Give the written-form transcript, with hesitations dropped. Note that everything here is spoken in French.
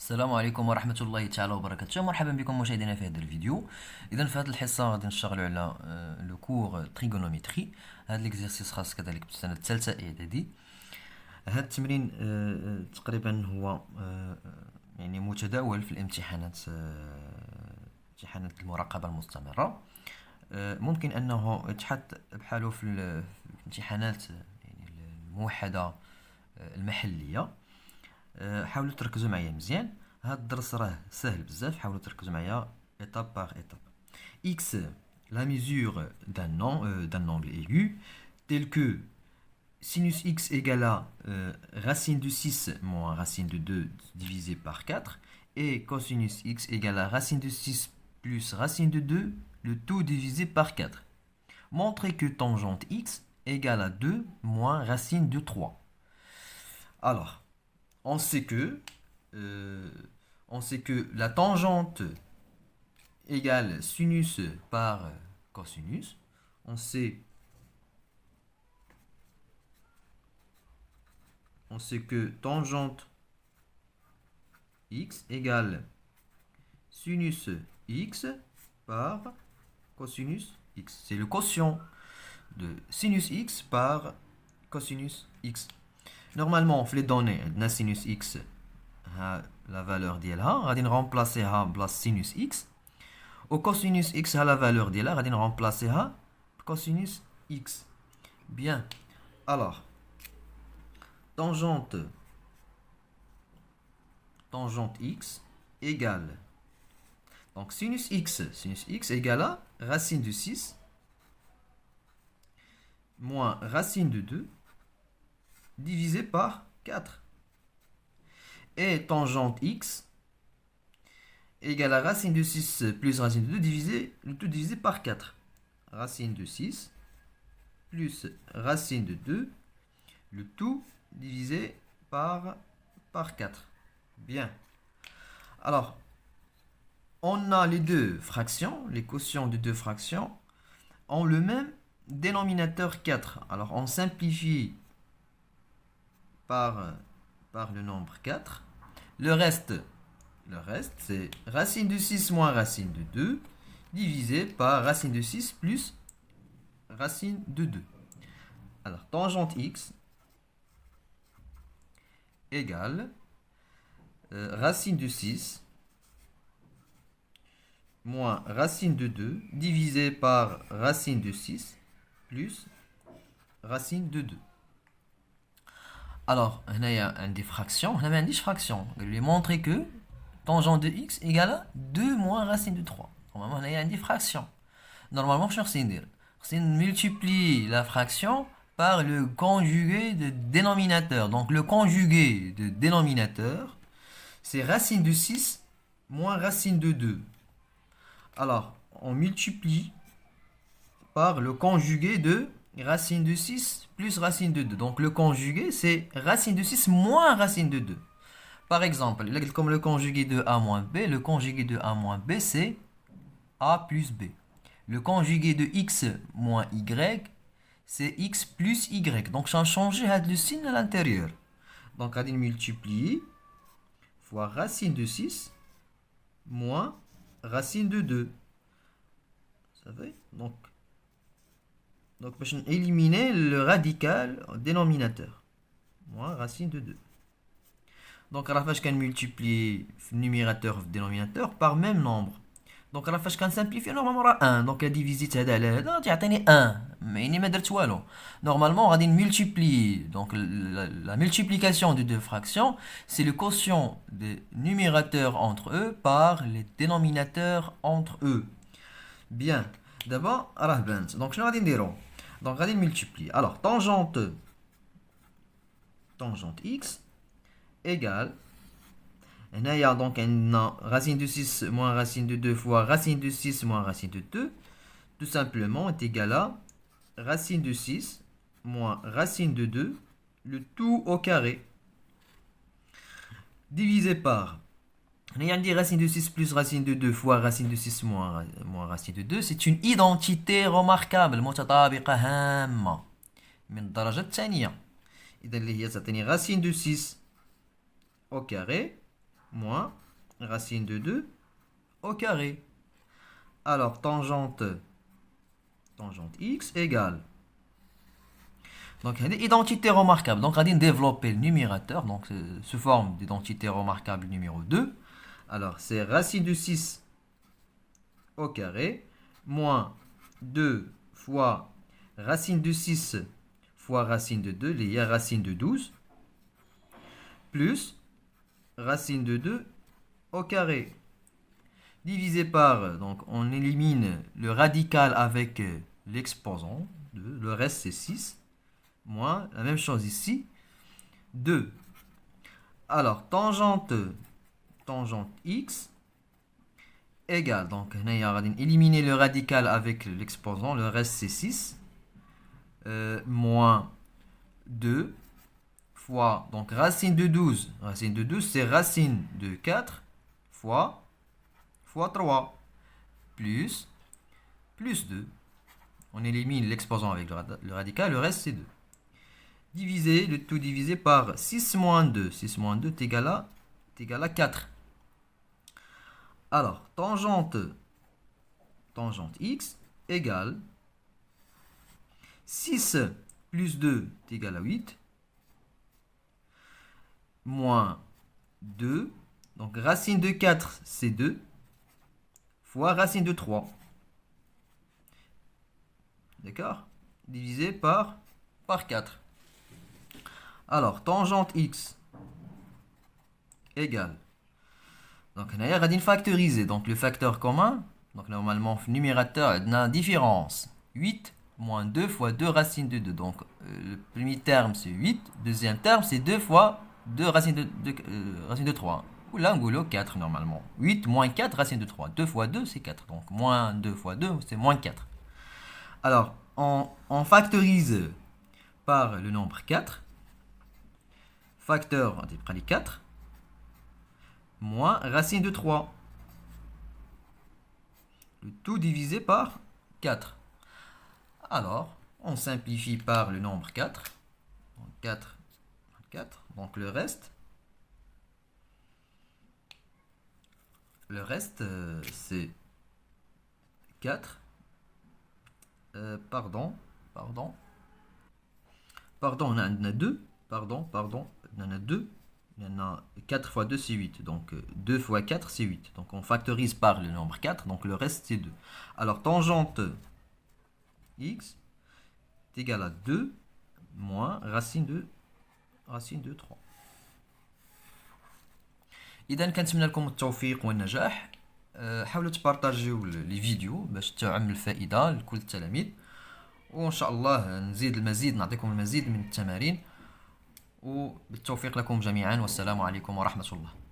السلام عليكم ورحمة الله تعالى وبركاته. مرحبا بكم مشاهدينا في هذا الفيديو. إذا في هذه الحصة غادي نشتغلوا على لو كور تريغونومتري. هذا ليكزيرسيس خاص كذلك بالسنة الثالثة إعدادي. هذا التمرين تقريبا هو يعني متداول في الامتحانات، امتحانات المراقبة المستمرة. ممكن أنه يتحط بحاله في الامتحانات يعني الموحدة المحلية. حاولوا تركزوا معايا مزيان. هذا الدرس راه سهل بزاف، حاولوا تركزوا معايا étape par étape. X, la mesure d'un angle aigu tel que sinus x égale à racine de 6 moins racine de 2 divisé par 4 et cosinus x égale à racine de 6 plus racine de 2, le tout divisé par 4. Montrez que tangente x égale à 2 moins racine de 3. Alors, on sait que la tangente égale sinus par cosinus. On sait que tangente x égale sinus x par cosinus x. C'est le quotient de sinus x par cosinus x. Normalement, في les données de sinus x, la valeur ديالها غادي نرمبلاسيها بلاص sinus x. Au cosinus x la valeur ديالها غادي نرمبلاسيها cosinus x. Bien. Alors, tangente x égale, donc sinus x égale à racine de 6 moins racine de 2 divisé par 4. Et tangente x égale à racine de 6 plus racine de 2 le tout divisé par 4. Racine de 6 plus racine de 2, le tout divisé par 4. Bien. Alors, on a les deux fractions, les quotients de deux fractions ont le même dénominateur 4. Alors, on simplifie par le nombre 4. Le reste c'est racine de 6 moins racine de 2 divisé par racine de 6 plus racine de 2. Alors, tangente x égale racine de 6 moins racine de 2 divisé par racine de 6 plus racine de 2. Alors, il y a une fraction, il y a une fraction. Je vais montrer que tangente de x égale à 2 moins racine de 3. Normalement, il y a une fraction. Normalement, je vais multiplier la fraction par le conjugué de dénominateur. Donc, le conjugué de dénominateur, c'est racine de 6 moins racine de 2. Alors, on multiplie par le conjugué de racine de 6 plus racine de 2. Donc le conjugué, c'est racine de 6 moins racine de 2. Par exemple, comme le conjugué de a moins b, le conjugué de a moins b, c'est a plus b. Le conjugué de x moins y, c'est x plus y. Donc j'ai changé le signe à l'intérieur. Donc on va multiplier fois racine de 6 moins racine de 2. Ça fait donc, je vais éliminer le radical au dénominateur. Moins racine de 2. Donc, à la fin, je vais multiplier le numérateur et le dénominateur par même nombre. Donc, à la fin, je vais simplifier normalement 1. Donc, la divisite, c'est 1. Mais il n'y a pas de normalement, on va multiplier. Donc, la multiplication de deux fractions, c'est le quotient des numérateurs entre eux par les dénominateurs entre eux. Bien. D'abord, donc, je vais dire. Donc, on va multiplier. Alors, tangente x égale, il y a donc racine de 6 moins racine de 2 fois racine de 6 moins racine de 2, tout simplement est égal à racine de 6 moins racine de 2, le tout au carré, divisé par, il y a racine de 6 plus racine de 2 fois racine de 6 moins racine de 2. C'est une identité remarquable. متطابقة هامة من الدرجة الثانية. إذا اللي هي تعطيني racine de 6 au carré moins racine de 2 au carré. Alors, tangente x égale. Donc, il y a une identité remarquable. Donc, on va développer le numérateur. Donc, sous forme d'identité remarquable numéro 2. Alors, c'est racine de 6 au carré moins 2 fois racine de 6 fois racine de 2, il y a racine de 12, plus racine de 2 au carré. Divisé par, donc on élimine le radical avec l'exposant, le reste c'est 6, moins la même chose ici, 2. Alors, tangente x égale, donc on va éliminer le radical avec l'exposant, le reste c'est 6, moins 2 fois, donc racine de 12 c'est racine de 4 fois 3, plus 2. On élimine l'exposant avec le radical, le reste c'est 2. Diviser, le tout divisé par 6 moins 2. 6 moins 2 est égal à 4. Alors, tangente x égale 6 plus 2 est égal à 8, moins 2, donc racine de 4 c'est 2, fois racine de 3. D'accord? Divisé par 4. Alors, tangente x égale. Donc, on va factoriser. Donc, le facteur commun, donc normalement, le numérateur a une différence. 8 moins 2 fois 2 racines de 2. Donc, le premier terme, c'est 8. Deuxième terme, c'est 2 fois 2 racines de 3. Ou là, on 4 normalement. 8 moins 4 racines de 3. 2 fois 2, c'est 4. Donc, moins 2 fois 2, c'est moins 4. Alors, on factorise par le nombre 4. Facteur, on prend les 4. Moins racine de 3. Le tout divisé par 4. Alors, on simplifie par le nombre 4. Donc 4. Donc le reste, c'est 4. Pardon, on en a 2. Pardon, on en a 2. Il y en a 4 fois 2, c'est 8. Donc 2 fois 4, c'est 8. Donc on factorise par le nombre 4. Donc le reste, c'est 2. Alors tangente x est égal à 2 moins racine de 3. إذا كنتمنى لكم التوفيق والنجاح. حاولوا تبارطاجيو لي فيديو باش تعم الفائدة لكل التلاميذ، وإن شاء الله نعطيكم المزيد من التمارين، وبالتوفيق لكم جميعا، والسلام عليكم ورحمة الله.